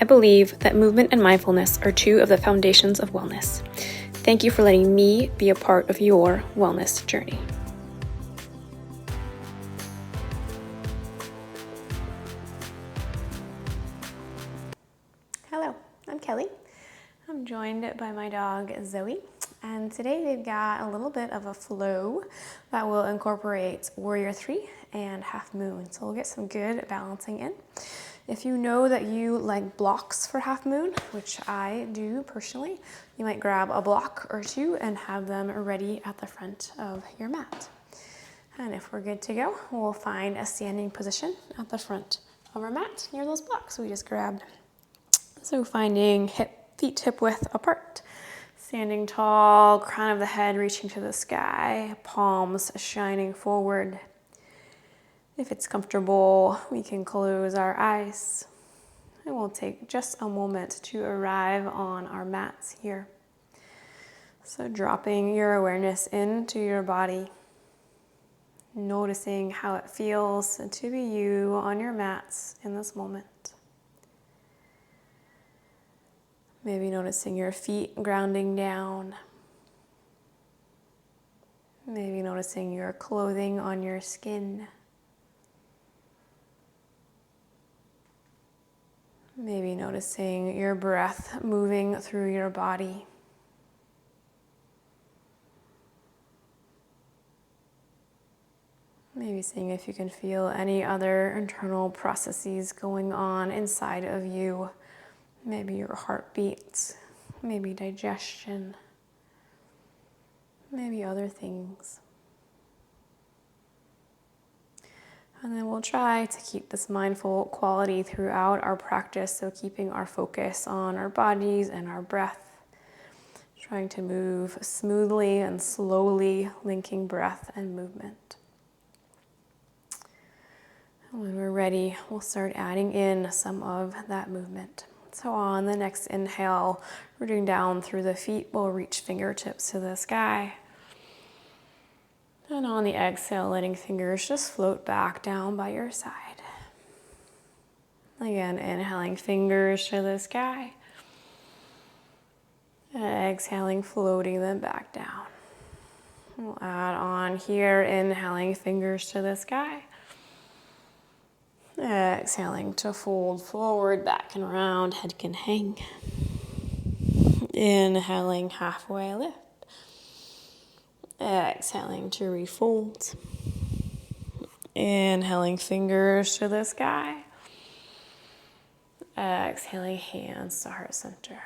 I believe that movement and mindfulness are two of the foundations of wellness. Thank you for letting me be a part of your wellness journey. Hello, I'm Kelly. I'm joined by my dog Zoe, and today we've got a little bit of a flow that will incorporate Warrior 3 and Half Moon. So we'll get some good balancing in. If you know that you like blocks for Half Moon, which I do personally, you might grab a block or two and have them ready at the front of your mat. And if we're good to go, we'll find a standing position at the front of our mat near those blocks we just grabbed. So finding feet hip width apart, standing tall, crown of the head reaching to the sky, palms shining forward. If it's comfortable, we can close our eyes. And we'll take just a moment to arrive on our mats here. So dropping your awareness into your body, noticing how it feels to be you on your mats in this moment. Maybe noticing your feet grounding down. Maybe noticing your clothing on your skin. Maybe noticing your breath moving through your body. Maybe seeing if you can feel any other internal processes going on inside of you. Maybe your heartbeat, maybe digestion, maybe other things. And then we'll try to keep this mindful quality throughout our practice, so keeping our focus on our bodies and our breath, trying to move smoothly and slowly, linking breath and movement. And when we're ready, we'll start adding in some of that movement. So on the next inhale, rooting down through the feet, we'll reach fingertips to the sky. And on the exhale, letting fingers just float back down by your side. Again, inhaling fingers to the sky. And exhaling, floating them back down. We'll add on here, inhaling fingers to the sky. Exhaling to fold forward, back and around, head can hang. Inhaling, halfway lift. Exhaling to refold. Inhaling, fingers to the sky. Exhaling, hands to heart center.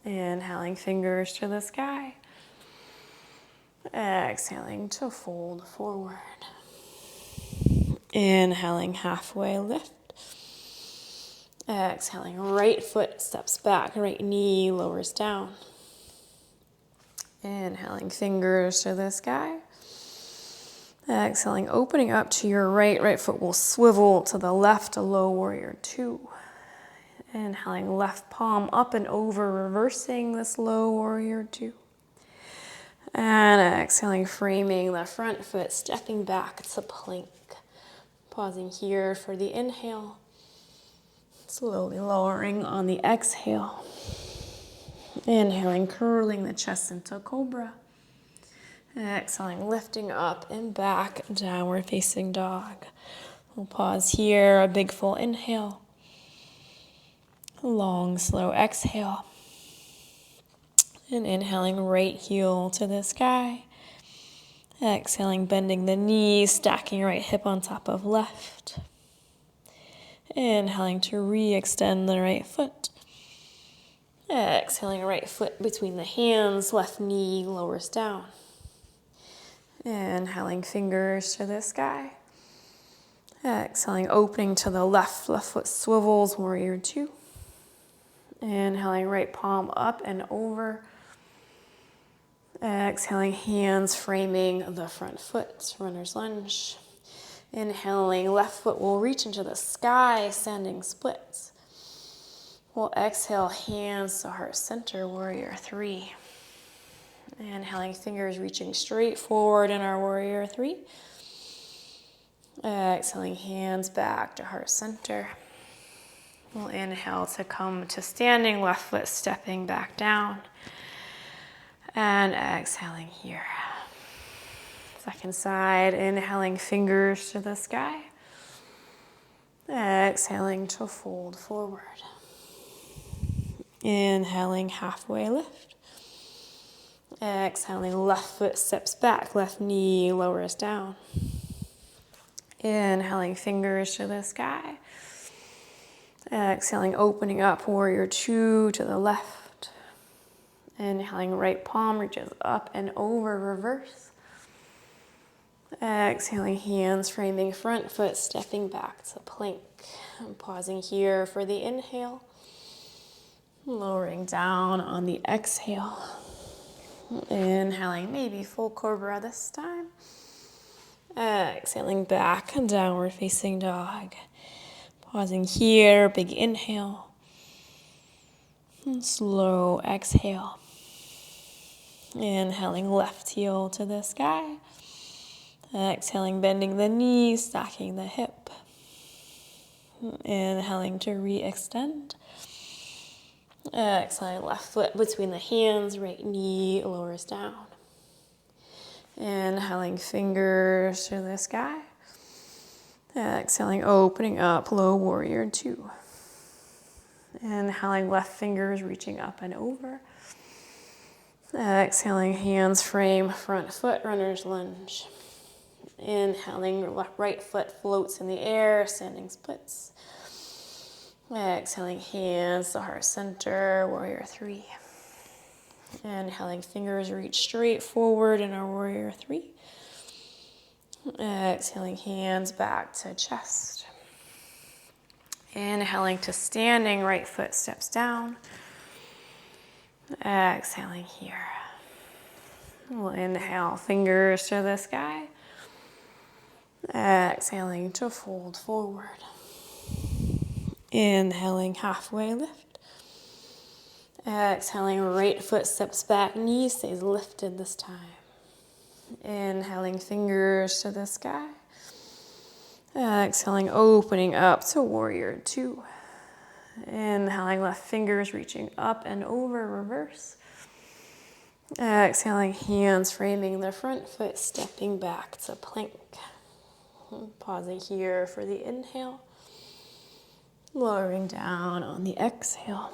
Inhaling, fingers to the sky. Exhaling to fold forward. Inhaling, halfway lift. Exhaling, right foot steps back, right knee lowers down. Inhaling, fingers to the sky. Exhaling, opening up to your right foot will swivel to the left, a low warrior 2. Inhaling, left palm up and over, reversing this low warrior 2. And exhaling, framing the front foot, stepping back to plank. Pausing here for the inhale. Slowly lowering on the exhale. Inhaling, curling the chest into cobra. Exhaling, lifting up and back, downward facing dog. We'll pause here, a big full inhale. Long, slow exhale. And inhaling, right heel to the sky. Exhaling, bending the knees, stacking right hip on top of left. Inhaling to re-extend the right foot. Exhaling, right foot between the hands, left knee lowers down. Inhaling, fingers to the sky. Exhaling, opening to the left foot swivels, warrior 2. Inhaling, right palm up and over. Exhaling, hands framing the front foot, runner's lunge. Inhaling, left foot will reach into the sky, standing splits. We'll exhale, hands to heart center, warrior 3. Inhaling, fingers reaching straight forward in our warrior 3. Exhaling, hands back to heart center. We'll inhale to come to standing, left foot stepping back down. And exhaling here. Second side, inhaling fingers to the sky. Exhaling to fold forward. Inhaling, halfway lift. Exhaling, left foot steps back, left knee lowers down. Inhaling, fingers to the sky. Exhaling, opening up, warrior two to the left. Inhaling, right palm reaches up and over, reverse. Exhaling, hands framing front, foot stepping back to plank. I'm pausing here for the inhale. Lowering down on the exhale. Inhaling, maybe full cobra this time. Exhaling back, downward facing dog. Pausing here, big inhale. And slow exhale. Inhaling, left heel to the sky. Exhaling, bending the knee, stacking the hip. Inhaling to re-extend. Exhaling, left foot between the hands, right knee lowers down. Inhaling, fingers to the sky. Exhaling, opening up, low warrior two. Inhaling, left fingers reaching up and over. Exhaling, hands frame front foot, runner's lunge. Inhaling, right foot floats in the air, standing splits. Exhaling, hands to heart center, warrior three. Inhaling, fingers reach straight forward in our warrior three. Exhaling, hands back to chest. Inhaling to standing, right foot steps down. Exhaling here. We'll inhale, fingers to the sky. Exhaling to fold forward. Inhaling, halfway lift. Exhaling, right foot steps back, knee stays lifted this time. Inhaling, fingers to the sky. Exhaling, opening up to warrior two. Inhaling, left fingers reaching up and over, reverse. Exhaling, hands framing the front foot, stepping back to plank. Pausing here for the inhale. Lowering down on the exhale.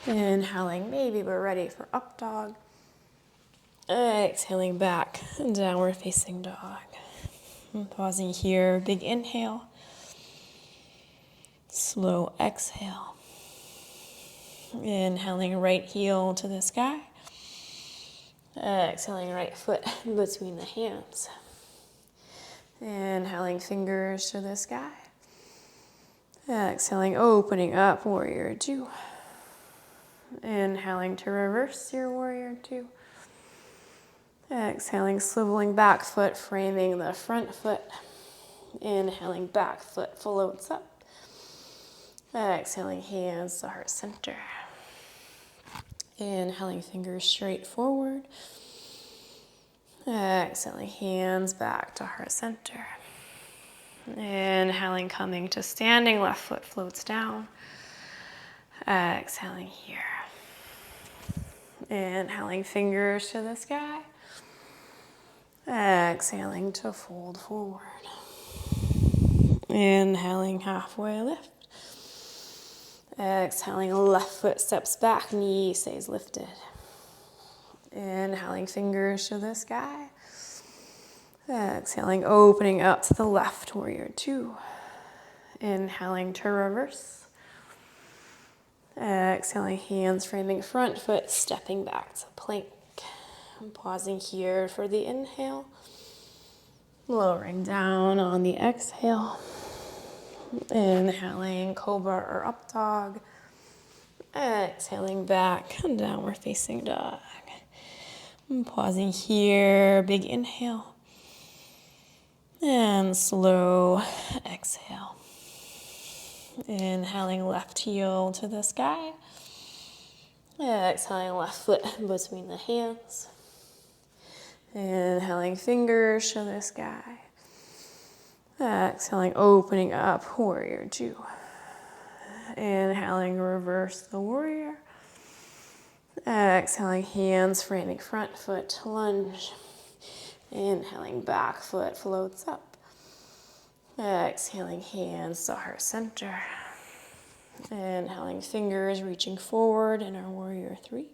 Inhaling, maybe we're ready for up dog. Exhaling back, downward facing dog. Pausing here, big inhale. Slow exhale. Inhaling, right heel to the sky. Exhaling, right foot between the hands. Inhaling, fingers to the sky. Exhaling, opening up, warrior two. Inhaling to reverse your warrior two. Exhaling, swiveling back foot, framing the front foot. Inhaling, back foot floats up. Exhaling, hands to heart center. Inhaling, fingers straight forward. Exhaling, hands back to heart center. Inhaling, coming to standing, left foot floats down. Exhaling here. Inhaling, fingers to the sky. Exhaling to fold forward. Inhaling, halfway lift. Exhaling, left foot steps back, knee stays lifted. Inhaling, fingers to the sky. Exhaling, opening up to the left, warrior two. Inhaling to reverse. Exhaling, hands framing front foot, stepping back to plank. I'm pausing here for the inhale. Lowering down on the exhale. Inhaling, cobra or up dog. Exhaling back, downward facing dog. I'm pausing here, big inhale. And slow exhale. Inhaling, left heel to the sky. Exhaling, left foot between the hands. Inhaling, fingers to the sky. Exhaling, opening up, warrior two. Inhaling, reverse the warrior. Exhaling, hands framing front foot, lunge. Inhaling, back foot floats up. Exhaling, hands to heart center. Inhaling, fingers reaching forward in our warrior three.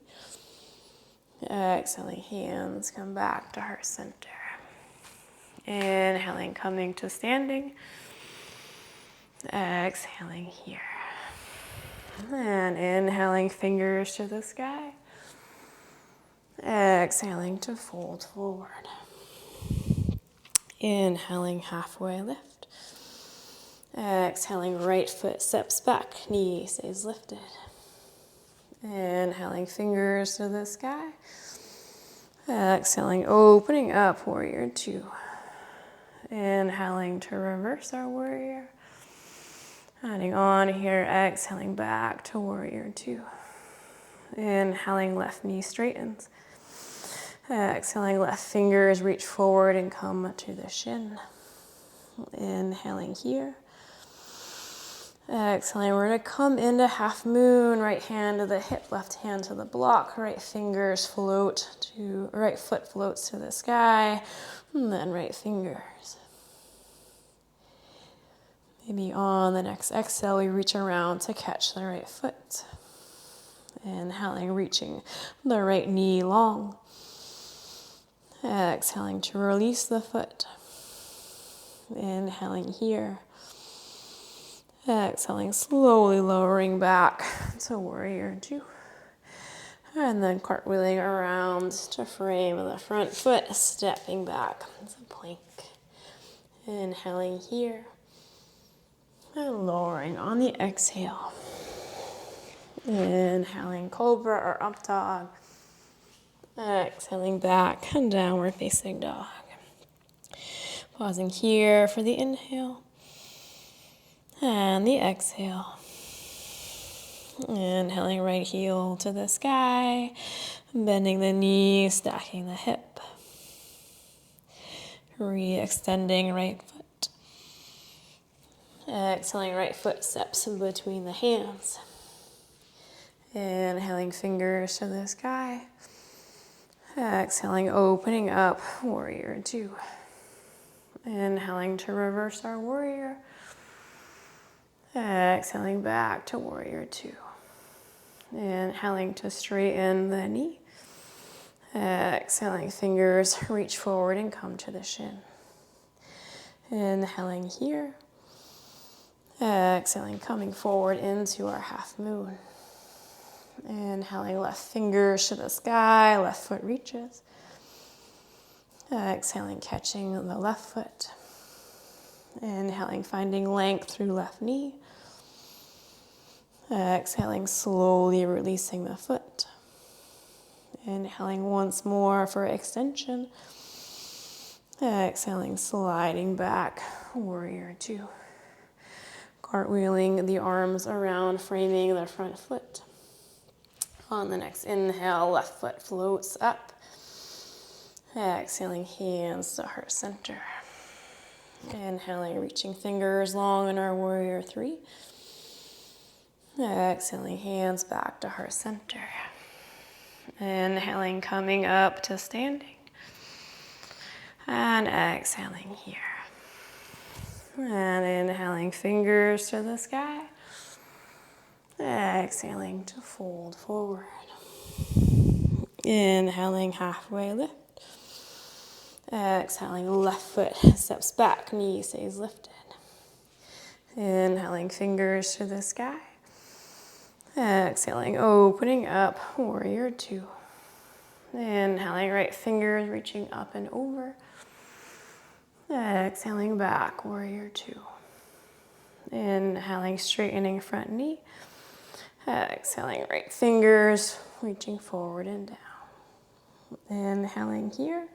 Exhaling, hands come back to heart center. Inhaling, coming to standing. Exhaling here. And inhaling, fingers to the sky. Exhaling to fold forward. Inhaling, halfway lift. Exhaling, right foot steps back, knee stays lifted. Inhaling, fingers to the sky. Exhaling, opening up, warrior two. Inhaling to reverse our warrior. Adding on here, exhaling back to warrior two. Inhaling, left knee straightens. Exhaling, left fingers reach forward and come to the shin. Inhaling here. Exhaling, we're going to come into half moon, right hand to the hip, left hand to the block, right fingers float to, right foot floats to the sky, and then right fingers. Maybe on the next exhale, we reach around to catch the right foot. Inhaling, reaching the right knee long. Exhaling to release the foot. Inhaling here. Exhaling, slowly lowering back to warrior two. And then cartwheeling around to frame the front foot, stepping back to plank. Inhaling here. And lowering on the exhale. Inhaling, cobra or up dog. Exhaling back and downward facing dog. Pausing here for the inhale. And the exhale. Inhaling, right heel to the sky. Bending the knee, stacking the hip. Re-extending right foot. Exhaling, right foot steps in between the hands. Inhaling, fingers to the sky. Exhaling, opening up, warrior two. Inhaling to reverse our warrior. Exhaling back to warrior two. Inhaling to straighten the knee. Exhaling, fingers reach forward and come to the shin. Inhaling here. Exhaling, coming forward into our half moon. Inhaling, left fingers to the sky, left foot reaches. Exhaling, catching the left foot. Inhaling, finding length through left knee. Exhaling, slowly releasing the foot. Inhaling once more for extension. Exhaling, sliding back, warrior two. Cartwheeling the arms around, framing the front foot. On the next inhale, left foot floats up. Exhaling, hands to heart center. Inhaling, reaching fingers long in our warrior three. Exhaling, hands back to heart center. Inhaling, coming up to standing. And exhaling here. And inhaling, fingers to the sky. Exhaling to fold forward. Inhaling, halfway lift. Exhaling, left foot steps back, knee stays lifted. Inhaling, fingers to the sky. Exhaling, opening up, warrior two. Inhaling, right fingers reaching up and over. Exhaling back, warrior two. Inhaling, straightening front knee. Exhaling, right fingers reaching forward and down. Inhaling here.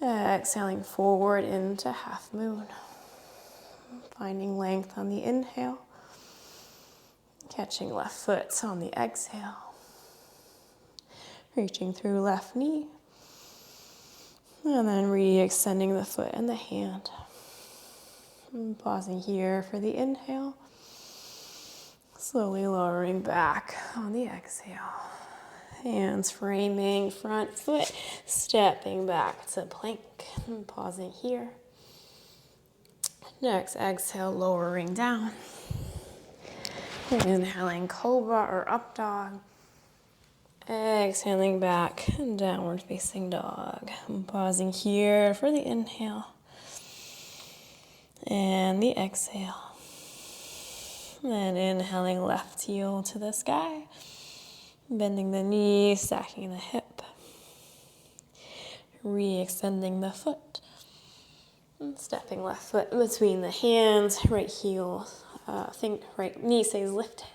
Exhaling forward into half moon. Finding length on the inhale. Catching left foot on the exhale. Reaching through left knee. And then re-extending the foot and the hand. And pausing here for the inhale. Slowly lowering back on the exhale. Hands framing front foot, stepping back to plank and pausing here. Next exhale, lowering down. Inhaling cobra or up dog. Exhaling back, downward facing dog. I'm pausing here for the inhale and the exhale. Then inhaling left heel to the sky. Bending the knee, stacking the hip. Re-extending the foot. And stepping left foot between the hands, right heel, right knee stays lifted.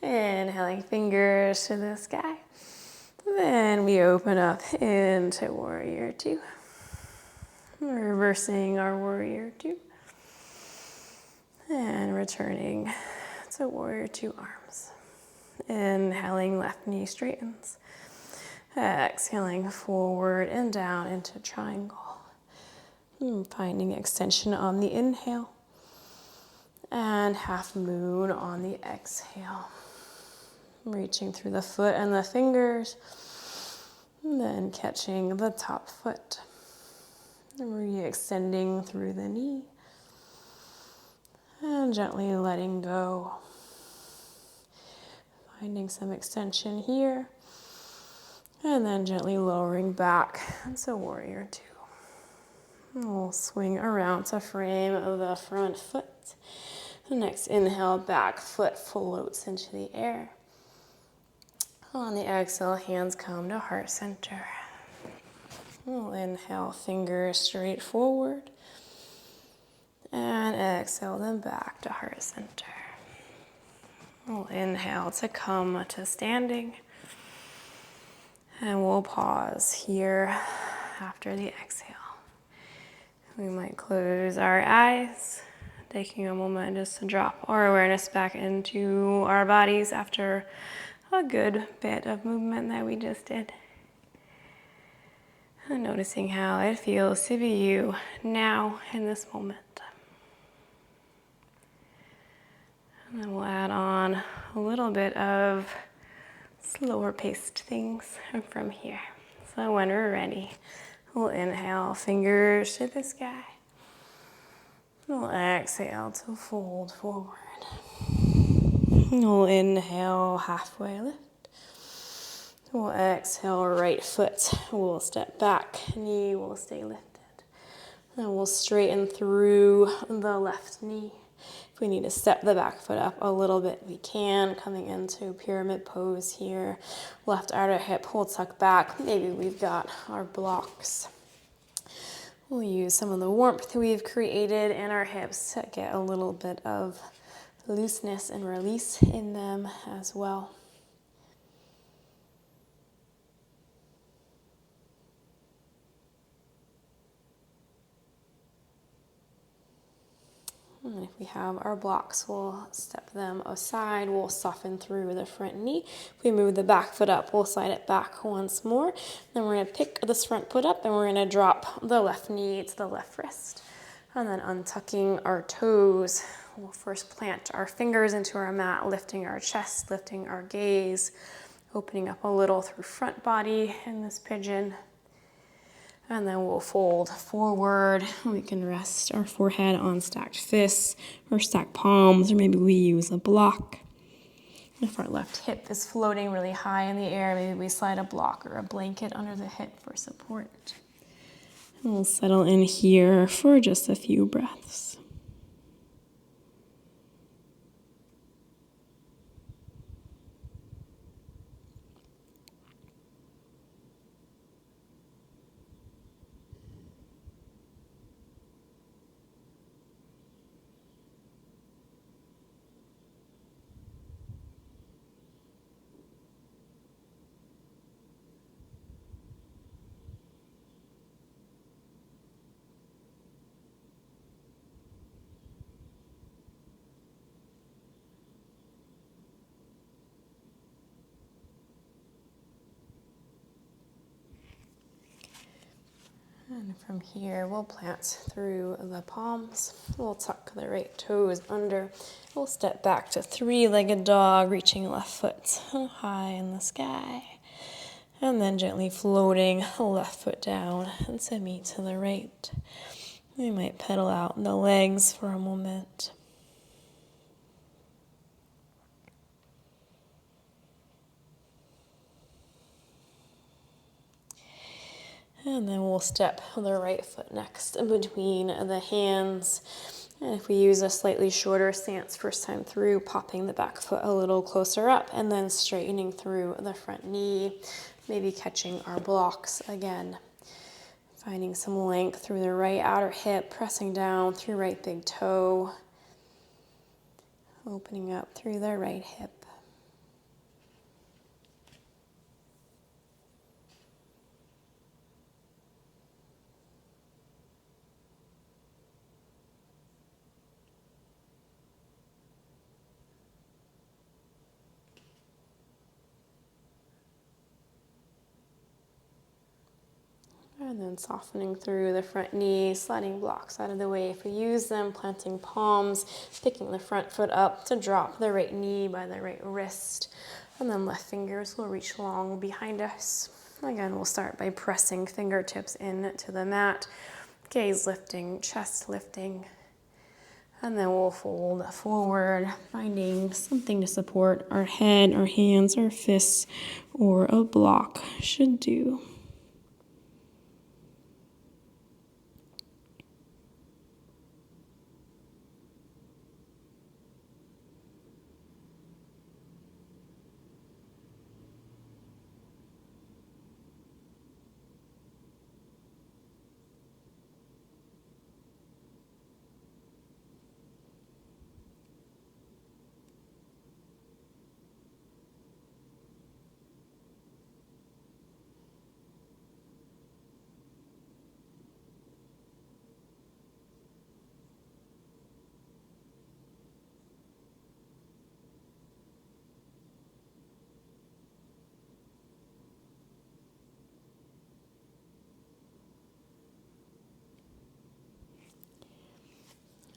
Inhaling fingers to the sky. Then we open up into warrior two. Reversing our warrior two. And returning to warrior two arms. Inhaling, left knee straightens. Exhaling forward and down into triangle. Finding extension on the inhale. And half moon on the exhale. Reaching through the foot and the fingers. And then catching the top foot. Re-extending through the knee. And gently letting go. Finding some extension here. And then gently lowering back. And so warrior two. We'll swing around to frame of the front foot. The next inhale, back foot floats into the air. On the exhale, hands come to heart center. We'll inhale, fingers straight forward. And exhale them back to heart center. We'll inhale to come to standing. And we'll pause here after the exhale. We might close our eyes, taking a moment just to drop our awareness back into our bodies after a good bit of movement that we just did. And noticing how it feels to be you now in this moment. And then we'll add on a little bit of slower paced things from here. So when we're ready, we'll inhale, fingers to the sky. We'll exhale to fold forward. We'll inhale, halfway lift. We'll exhale, right foot. We'll step back, knee will stay lifted. Then we'll straighten through the left knee. If we need to step the back foot up a little bit, we can. Coming into pyramid pose here. Left outer hip will tuck back. Maybe we've got our blocks. We'll use some of the warmth we've created in our hips to get a little bit of looseness and release in them as well. And if we have our blocks, we'll step them aside. We'll soften through the front knee. If we move the back foot up, we'll slide it back once more. Then we're going to pick this front foot up and we're going to drop the left knee to the left wrist. And then untucking our toes. We'll first plant our fingers into our mat, lifting our chest, lifting our gaze, opening up a little through front body in this pigeon. And then we'll fold forward. We can rest our forehead on stacked fists or stacked palms, or maybe we use a block. If our left hip is floating really high in the air, maybe we slide a block or a blanket under the hip for support. And we'll settle in here for just a few breaths. And from here, we'll plant through the palms. We'll tuck the right toes under. We'll step back to three-legged dog, reaching left foot high in the sky. And then gently floating the left foot down and to meet to the right. We might pedal out the legs for a moment. And then we'll step the right foot next in between the hands. And if we use a slightly shorter stance first time through, popping the back foot a little closer up and then straightening through the front knee, maybe catching our blocks again. Finding some length through the right outer hip, pressing down through right big toe, opening up through the right hip. And then softening through the front knee, sliding blocks out of the way if we use them, planting palms, picking the front foot up to drop the right knee by the right wrist. And then left fingers will reach long behind us. Again, we'll start by pressing fingertips into the mat, gaze lifting, chest lifting. And then we'll fold forward, finding something to support our head, our hands, our fists, or a block should do.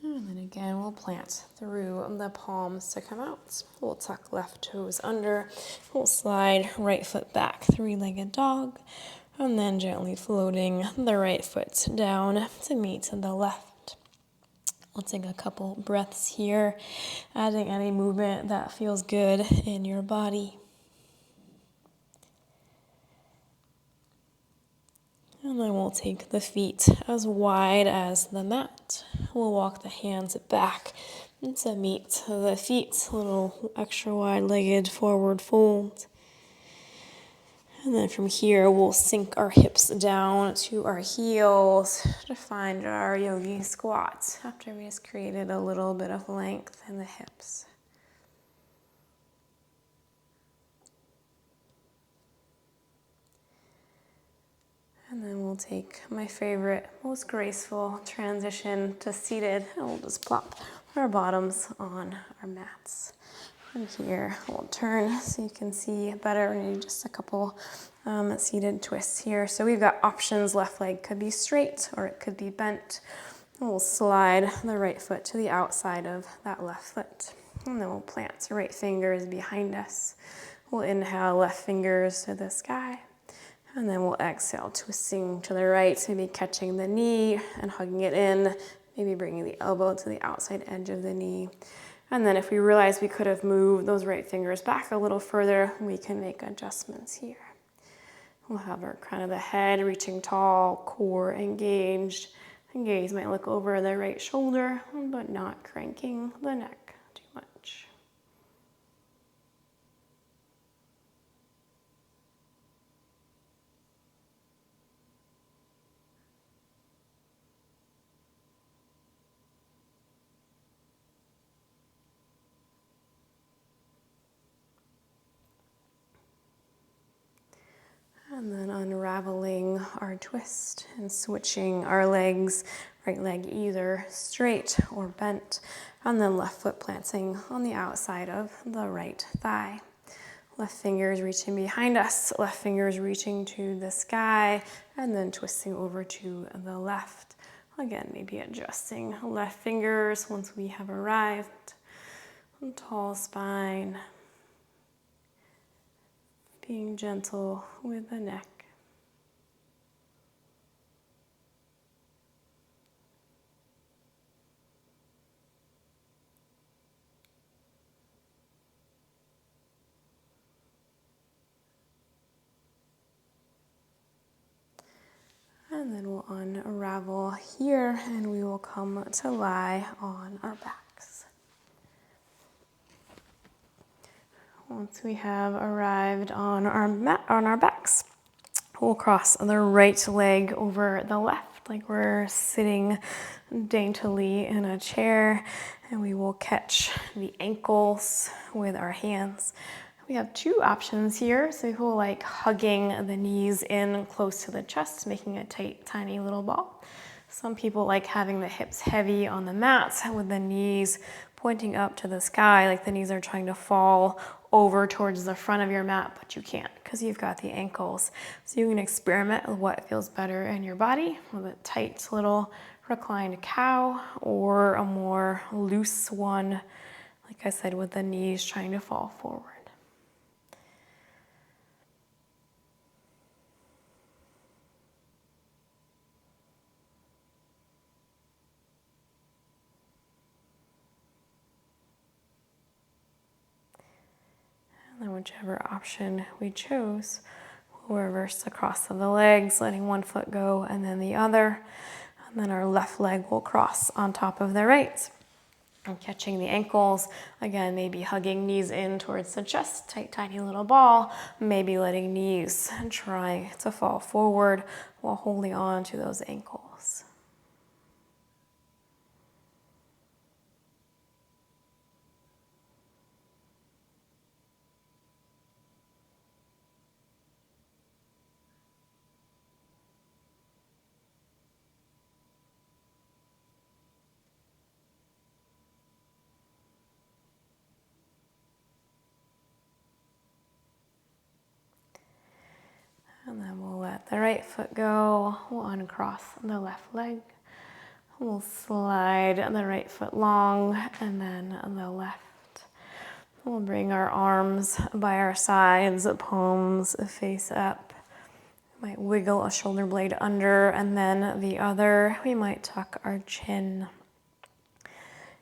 And then again, we'll plant through the palms to come out. We'll tuck left toes under. We'll slide right foot back, three-legged dog. And then gently floating the right foot down to meet the left. We'll take a couple breaths here, adding any movement that feels good in your body. And then we'll take the feet as wide as the mat. We'll walk the hands back to meet the feet, a little extra wide-legged forward fold. And then from here, we'll sink our hips down to our heels to find our yogi squat after we just created a little bit of length in the hips. And then we'll take my favorite, most graceful transition to seated, and we'll just plop our bottoms on our mats. From here, we'll turn so you can see better. We need just a couple seated twists here. So we've got options. Left leg could be straight or it could be bent. And we'll slide the right foot to the outside of that left foot. And then we'll plant the right fingers behind us. We'll inhale left fingers to the sky. And then we'll exhale, twisting to the right, maybe catching the knee and hugging it in, maybe bringing the elbow to the outside edge of the knee. And then if we realize we could have moved those right fingers back a little further, we can make adjustments here. We'll have our crown of the head reaching tall, core engaged. And gaze might look over the right shoulder, but not cranking the neck too much. And then unraveling our twist and switching our legs, right leg either straight or bent, and then left foot planting on the outside of the right thigh. Left fingers reaching behind us, left fingers reaching to the sky, and then twisting over to the left. Again, maybe adjusting left fingers once we have arrived. Tall spine. Being gentle with the neck. And then we'll unravel here and we will come to lie on our backs. Once we have arrived on our mat, on our backs, we'll cross the right leg over the left like we're sitting daintily in a chair, and we will catch the ankles with our hands. We have two options here. So we feel like hugging the knees in close to the chest, making a tight, tiny little ball. Some people like having the hips heavy on the mat with the knees pointing up to the sky, like the knees are trying to fall over towards the front of your mat, but you can't because you've got the ankles. So you can experiment with what feels better in your body, with a tight little reclined cow or a more loose one, like I said, with the knees trying to fall forward. And then whichever option we chose, we'll reverse across of the legs, letting one foot go and then the other. And then our left leg will cross on top of the right. And catching the ankles, again, maybe hugging knees in towards the chest, tight, tiny little ball, maybe letting knees try to fall forward while holding on to those ankles. And then we'll let the right foot go. We'll uncross the left leg. We'll slide the right foot long and then the left. We'll bring our arms by our sides, palms face up. We might wiggle a shoulder blade under and then the other. We might tuck our chin.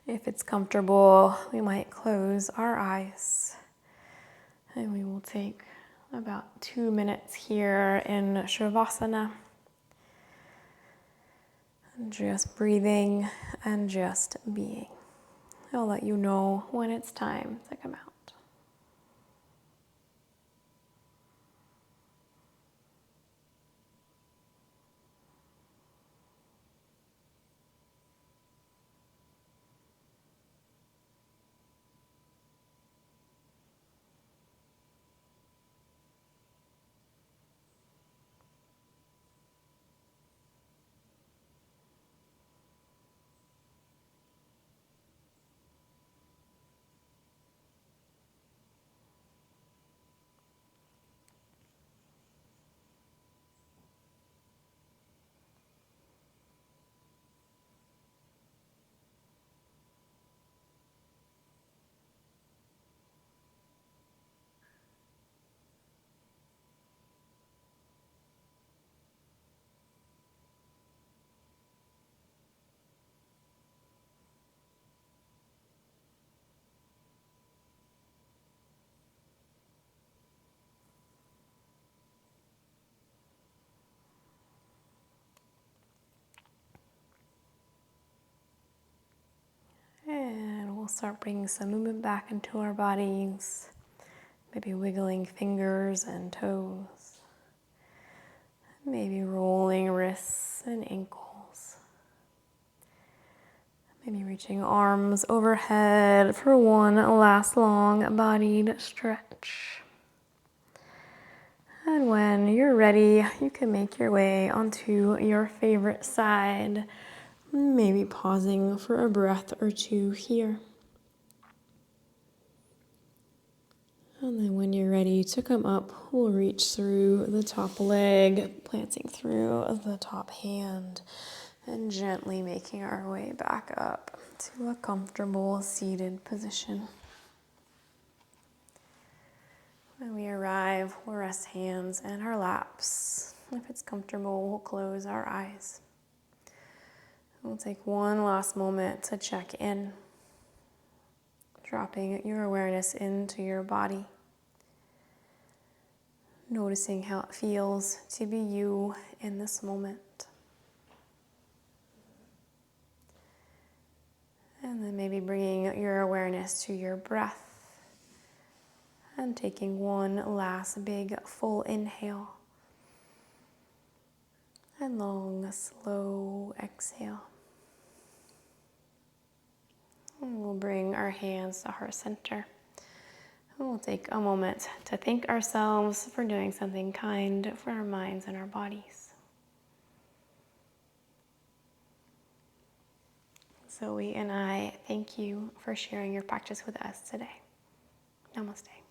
If it's comfortable, we might close our eyes. And we will take about 2 minutes here in Shavasana. Just breathing and just being. I'll let you know when it's time to come out. And we'll start bringing some movement back into our bodies. Maybe wiggling fingers and toes. Maybe rolling wrists and ankles. Maybe reaching arms overhead for one last long bodied stretch. And when you're ready, you can make your way onto your favorite side. Maybe pausing for a breath or two here. And then when you're ready to come up, we'll reach through the top leg, planting through the top hand, and gently making our way back up to a comfortable seated position. When we arrive, we'll rest hands in our laps. If it's comfortable, we'll close our eyes. We'll take one last moment to check in, dropping your awareness into your body, noticing how it feels to be you in this moment. And then maybe bringing your awareness to your breath and taking one last big full inhale and long, slow exhale. And we'll bring our hands to heart center. And we'll take a moment to thank ourselves for doing something kind for our minds and our bodies. Zoe and I thank you for sharing your practice with us today. Namaste.